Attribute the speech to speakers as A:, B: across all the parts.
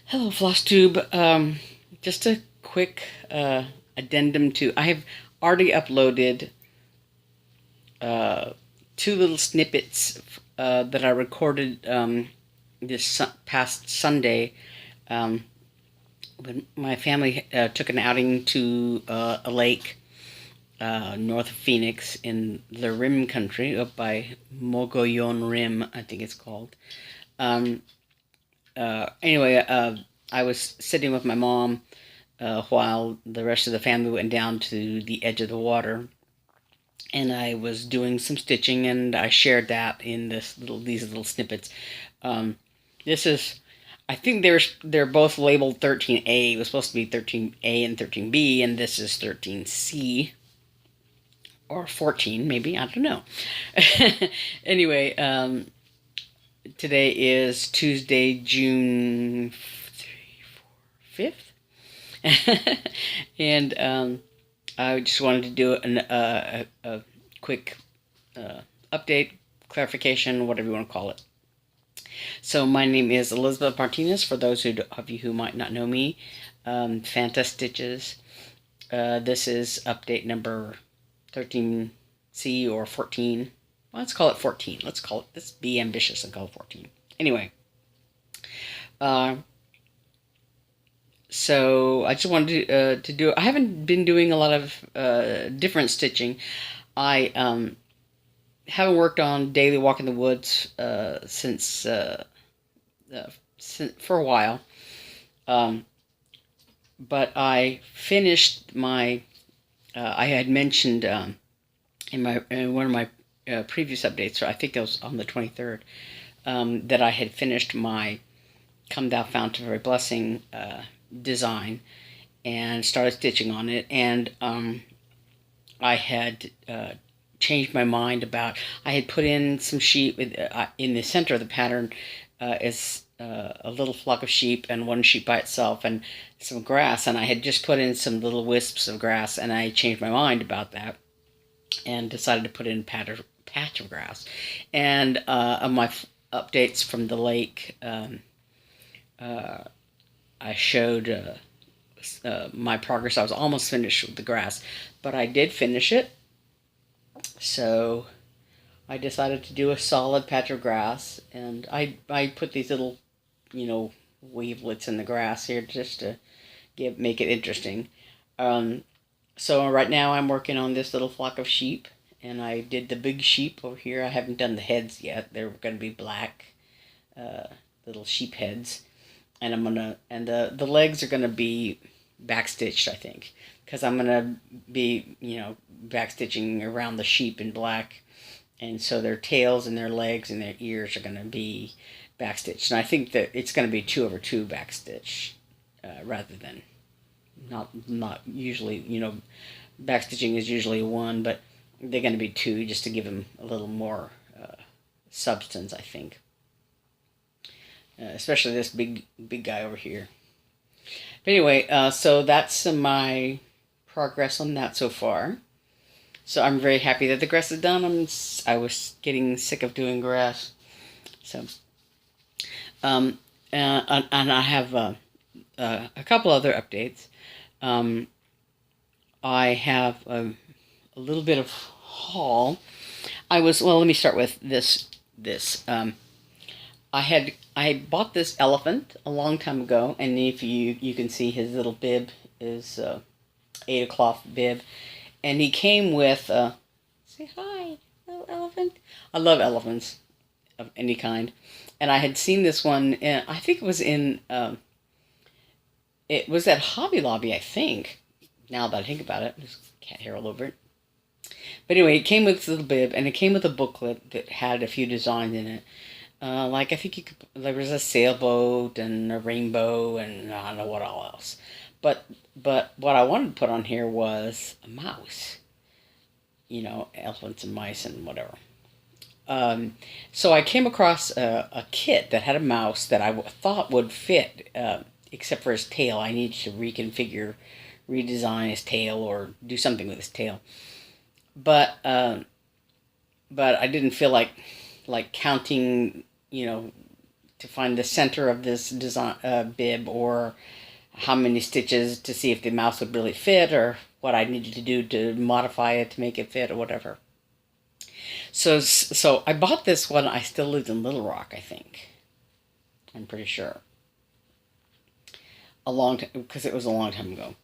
A: Hello, Flosstube. Just a quick addendum to I have already uploaded uh, two little snippets that I recorded this past Sunday when my family took an outing to a lake north of Phoenix in the Rim country, up by Mogollon Rim, I think it's called. Um, anyway, I was sitting with my mom while the rest of the family went down to the edge of the water, and I was doing some stitching, and I shared that in these little snippets. Um, this is, I think they're both labeled 13A. It was supposed to be 13A and 13B, and this is 13C or 14, maybe, I don't know. Anyway, today is Tuesday, June 5th. And I just wanted to do a quick update, clarification, whatever you want to call it. So my name is Elizabeth Martinez, for those of you who might not know me. Fanta Stitches. This is update number 13C or 14. Well, let's call it 14. Let's be ambitious and call it 14. Anyway. So I just wanted to do. I haven't been doing a lot of different stitching. I haven't worked on Daily Walk in the Woods since for a while. But I finished my. I had mentioned in one of my previous updates, or I think it was on the 23rd, that I had finished my Come Thou Fount of Every Blessing design and started stitching on it, and I had changed my mind about. I had put in some sheep in the center of the pattern is a little flock of sheep and one sheep by itself and some grass, and I had just put in some little wisps of grass, and I changed my mind about that and decided to put in a patch of grass. And on my updates from the lake, I showed my progress. I was almost finished with the grass, but I did finish it. So I decided to do a solid patch of grass, and I put these little, wavelets in the grass here just to make it interesting. So right now I'm working on this little flock of sheep, and I did the big sheep over here. I haven't done the heads yet. They're going to be black, little sheep heads, and the legs are gonna be backstitched, I think, because I'm gonna be backstitching around the sheep in black, and so their tails and their legs and their ears are gonna be backstitched, and I think that it's gonna be 2/2 backstitch, rather than not usually backstitching is usually one, but they're gonna be two just to give them a little more substance, I think. Especially this big guy over here. But anyway, so that's my progress on that so far. So I'm very happy that the grass is done. I was getting sick of doing grass, so and I have a couple other updates. I have a little bit of haul. Let me start with this. I bought this elephant a long time ago, and if you can see his little bib is 8 o'clock bib, and he came with say hi, little elephant. I love elephants of any kind, and I had seen this one. I think it was it was at Hobby Lobby, I think. Now that I think about it, there's cat hair all over it. But anyway, it came with this little bib, and it came with a booklet that had a few designs in it. Like I think there was a sailboat and a rainbow and I don't know what all else. But what I wanted to put on here was a mouse. Elephants and mice and whatever. So I came across a kit that had a mouse that I thought would fit, except for his tail. I needed to redesign his tail or do something with his tail. But I didn't feel like counting, to find the center of this design bib, or how many stitches to see if the mouse would really fit, or what I needed to do to modify it to make it fit, or whatever. So I bought this when I still lived in Little Rock, I think. I'm pretty sure. Because it was a long time ago.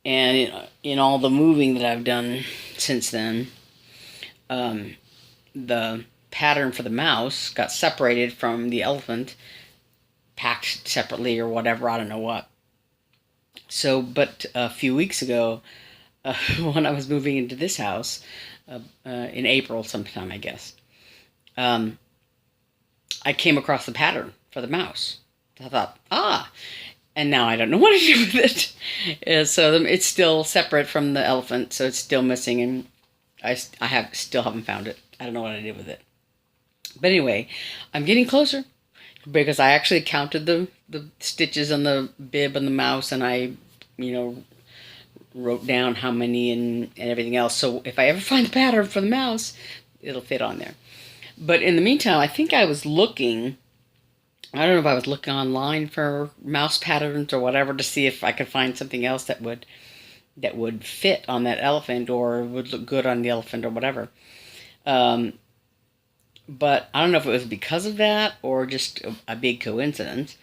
A: And in all the moving that I've done since then, the pattern for the mouse got separated from the elephant, packed separately or whatever, I don't know what. So, but a few weeks ago, when I was moving into this house, in April sometime, I guess, I came across the pattern for the mouse. I thought, and now I don't know what to do with it. So it's still separate from the elephant, so it's still missing, and I still haven't found it. I don't know what I did with it. But anyway, I'm getting closer, because I actually counted the stitches on the bib and the mouse, and I, wrote down how many and everything else. So if I ever find the pattern for the mouse, it'll fit on there. But in the meantime, I think I was looking... I don't know if I was looking online for mouse patterns or whatever to see if I could find something else that would fit on that elephant or would look good on the elephant or whatever. But I don't know if it was because of that or just a big coincidence.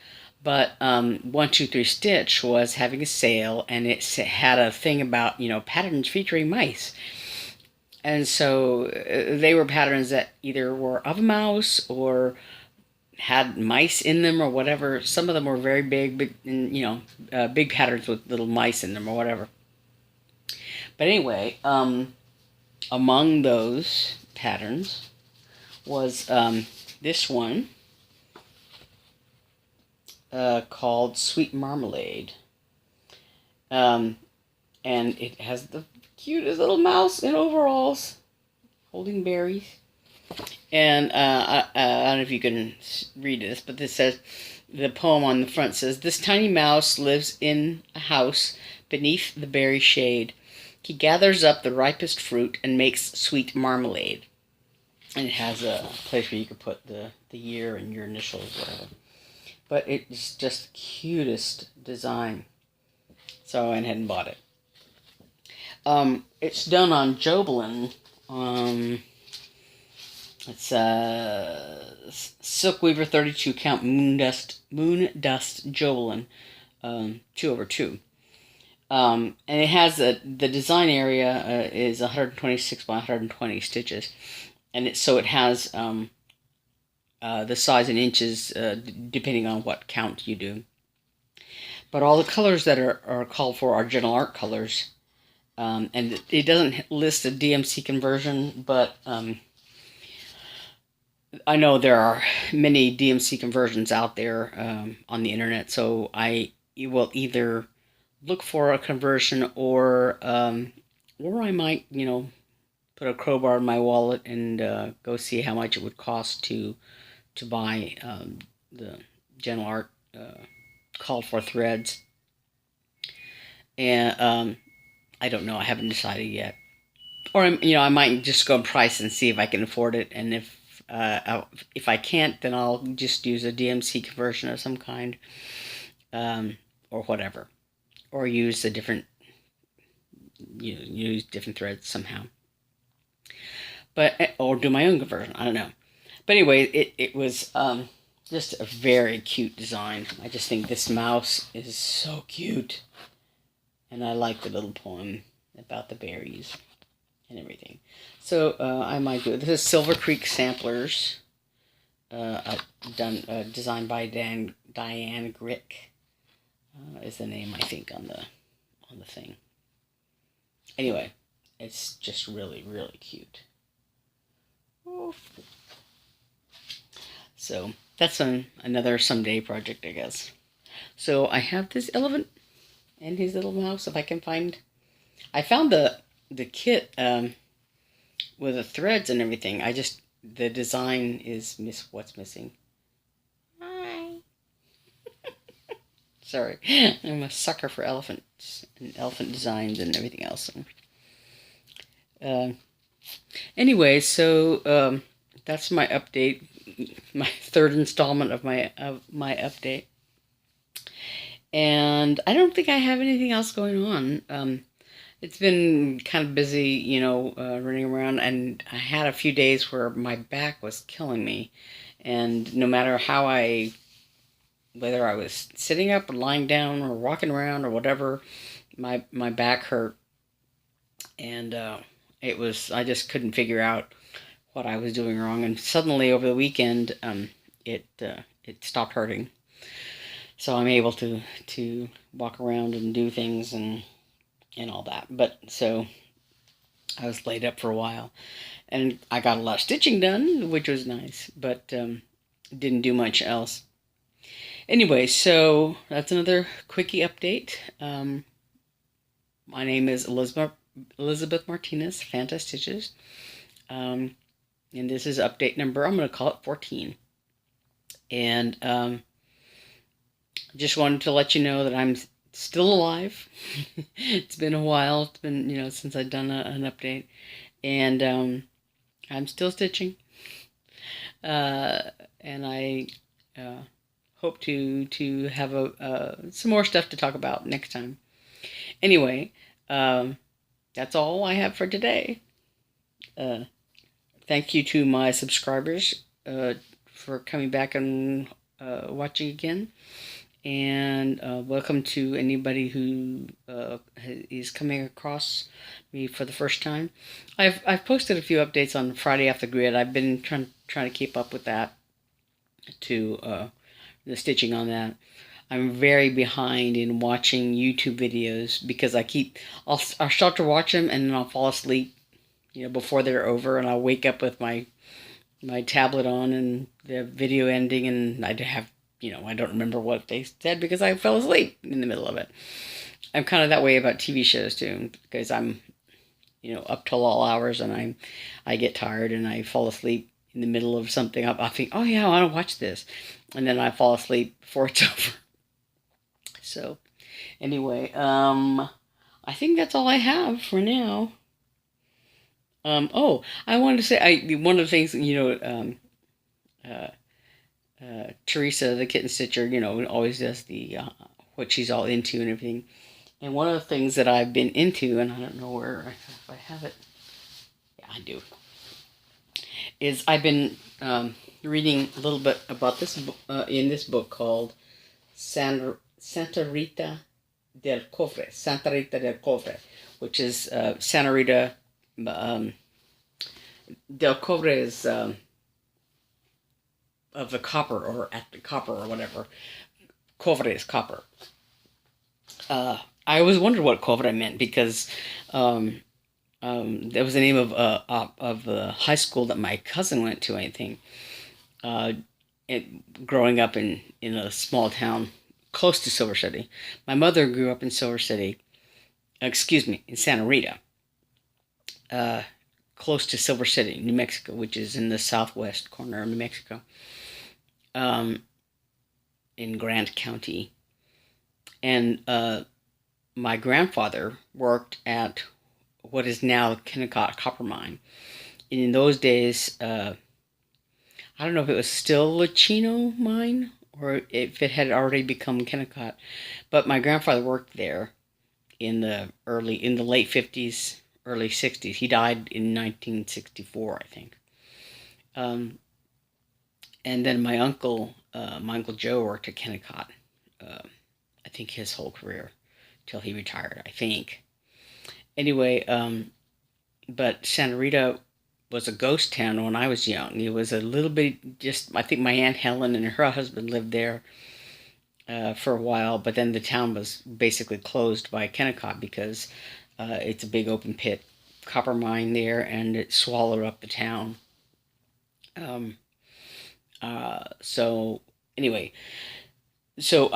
A: But 123 Stitch was having a sale, and it had a thing about, patterns featuring mice. And so they were patterns that either were of a mouse or had mice in them or whatever. Some of them were very big, big patterns with little mice in them or whatever. But anyway, among those patterns was this one called Sweet Marmalade. And it has the cutest little mouse in overalls holding berries. And I don't know if you can read this, but this says, the poem on the front says, "This tiny mouse lives in a house beneath the berry shade. He gathers up the ripest fruit and makes sweet marmalade." And it has a place where you could put the year and your initials, whatever. But it's just the cutest design. So I went ahead and bought it. It's done on Joblin. It's Silkweaver 32 count Moon Dust Joblin 2/2. And it has the design area is 126 by 120 stitches, and it has the size in inches depending on what count you do. But all the colors that are called for are Gentle Art colors, and it doesn't list a DMC conversion, but I know there are many DMC conversions out there on the internet, so you will either look for a conversion or I might, put a crowbar in my wallet and go see how much it would cost to buy the Gentle Art called for threads. And I don't know, I haven't decided yet. Or I might just go and price and see if I can afford it, and if I can't, then I'll just use a DMC conversion of some kind, or whatever, or use a different, use different threads somehow. But or do my own conversion. I don't know. But anyway, it was just a very cute design. I just think this mouse is so cute, and I like the little poem about the berries and everything. So I might do it. This is Silver Creek Samplers, designed by Diane Grick, is the name, I think, on the thing. Anyway, it's just really, really cute. So that's another someday project, I guess. So I have this elephant and his little mouse. If I can find, I found the kit with the threads and everything. The design is what's missing. Hi. Sorry, I'm a sucker for elephants and elephant designs and everything else. Anyway, so that's my update. my third installment of my update. And I don't think I have anything else going on. It's been kind of busy, running around, and I had a few days where my back was killing me, and no matter whether I was sitting up or lying down or walking around or whatever, my back hurt, and I just couldn't figure out what I was doing wrong, and suddenly over the weekend, it stopped hurting, so I'm able to walk around and do things and all that. But so I was laid up for a while, and I got a lot of stitching done, which was nice, but didn't do much else. Anyway, so that's another quickie update. My name is Elizabeth Martinez, Fanta Stitches, and this is update number, I'm going to call it 14. And just wanted to let you know that I'm still alive. It's been a while. It's been, since I've done an update. And I'm still stitching. And I hope to have some more stuff to talk about next time. Anyway, that's all I have for today. Thank you to my subscribers for coming back and watching again. And welcome to anybody who is coming across me for the first time. I've posted a few updates on Friday Off the Grid. I've been trying to keep up with that, to the stitching on that. I'm very behind in watching YouTube videos because I'll start to watch them and then I'll fall asleep, before they're over, and I'll wake up with my tablet on and the video ending, and I don't remember what they said because I fell asleep in the middle of it. I'm kind of that way about TV shows too, because I'm, up till all hours, and I get tired and I fall asleep in the middle of something. I think, oh yeah, I want to watch this, and then I fall asleep before it's over. So, anyway, I think that's all I have for now. Oh, I wanted to say, one of the things, Teresa, the kitten stitcher, always does the what she's all into and everything. And one of the things that I've been into, and I don't know if I have it. Yeah, I do. Is I've been reading a little bit about this in this book called Santa Rita del Cofre. Santa Rita del Cofre, which is Santa Rita del Cofre is of the copper, or at the copper, or whatever. Cofre is copper. I always wondered what cofre meant, because that was the name of the high school that my cousin went to, I think. Growing up in a small town close to Silver City. My mother grew up in Silver City. In Santa Rita. Close to Silver City, New Mexico, which is in the southwest corner of New Mexico, in Grant County. And my grandfather worked at what is now Kennecott Copper Mine. And in those days, I don't know if it was still a Chino mine or if it had already become Kennecott, but my grandfather worked there in the late 50s, early 60s. He died in 1964, I think. And then my uncle Joe worked at Kennecott, I think his whole career, till he retired, I think. Anyway, but Santa Rita was a ghost town when I was young. It was a little bit, I think my Aunt Helen and her husband lived there for a while, but then the town was basically closed by Kennecott because it's a big open pit copper mine there, and it swallowed up the town. So anyway, so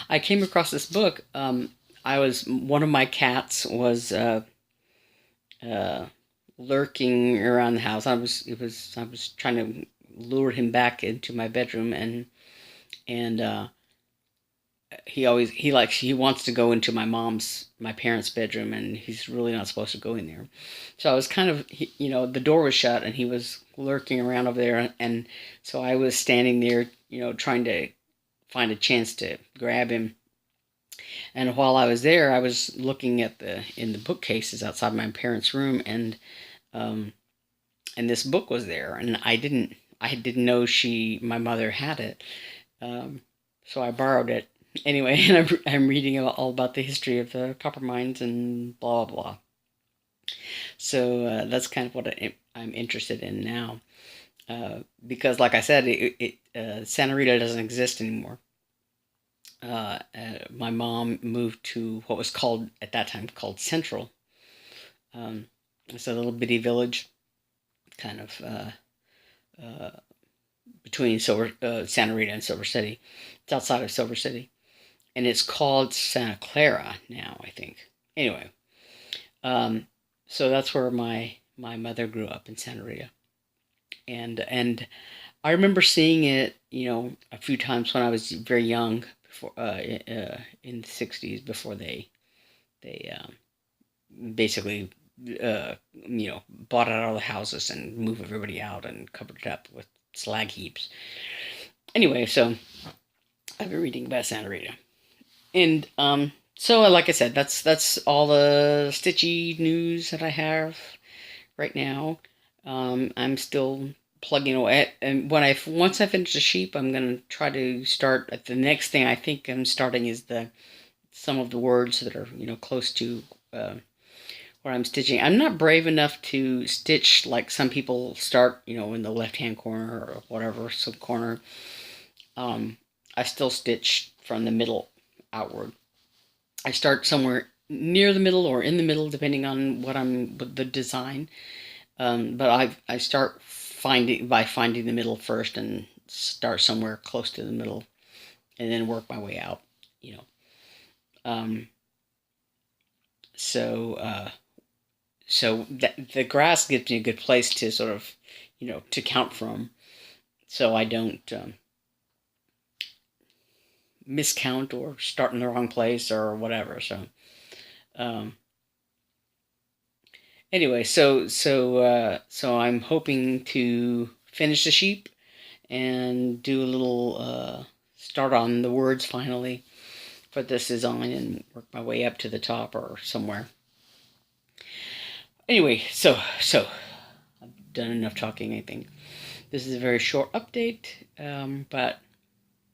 A: I came across this book. One of my cats was lurking around the house. I was trying to lure him back into my bedroom, and he wants to go into my parents' bedroom, and he's really not supposed to go in there. So I was kind of, the door was shut, and he was lurking around over there, and so I was standing there, trying to find a chance to grab him. And while I was there, I was looking in the bookcases outside my parents' room, um, and this book was there, and I didn't know my mother had it, so I borrowed it anyway, and I'm reading all about the history of the copper mines and blah blah blah. So that's kind of what I'm interested in now, because, like I said, Santa Rita doesn't exist anymore. My mom moved to what was called at that time called Central. It's a little bitty village, kind of between Santa Rita and Silver City. It's outside of Silver City, and it's called Santa Clara now, I think. Anyway, so that's where my mother grew up, in Santa Rita, and I remember seeing it, a few times when I was very young, before in the '60s, before they basically bought out all the houses and moved everybody out and covered it up with slag heaps. Anyway, so I've been reading about Santa Rita, and so like I said, that's all the Stitchy news that I have right now. I'm still plugging away, and once I finish the sheep, I'm gonna try to start. The next thing I think I'm starting is some of the words that are close to where I'm stitching. I'm not brave enough to stitch like some people start, in the left-hand corner or whatever sub-corner. I still stitch from the middle outward. I start somewhere near the middle or in the middle, depending on with the design. But I start finding the middle first, and start somewhere close to the middle, and then work my way out. Um, so the grass gives me a good place to sort of, to count from, so I don't miscount or start in the wrong place or whatever. So anyway, so I'm hoping to finish the sheep and do a little start on the words finally for this design, and work my way up to the top or somewhere. Anyway, so I've done enough talking, I think. This is a very short update, but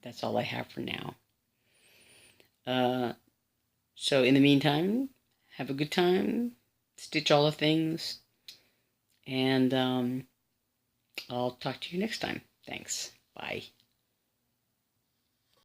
A: that's all I have for now. So in the meantime, have a good time, stitch all the things, and I'll talk to you next time. Thanks. Bye.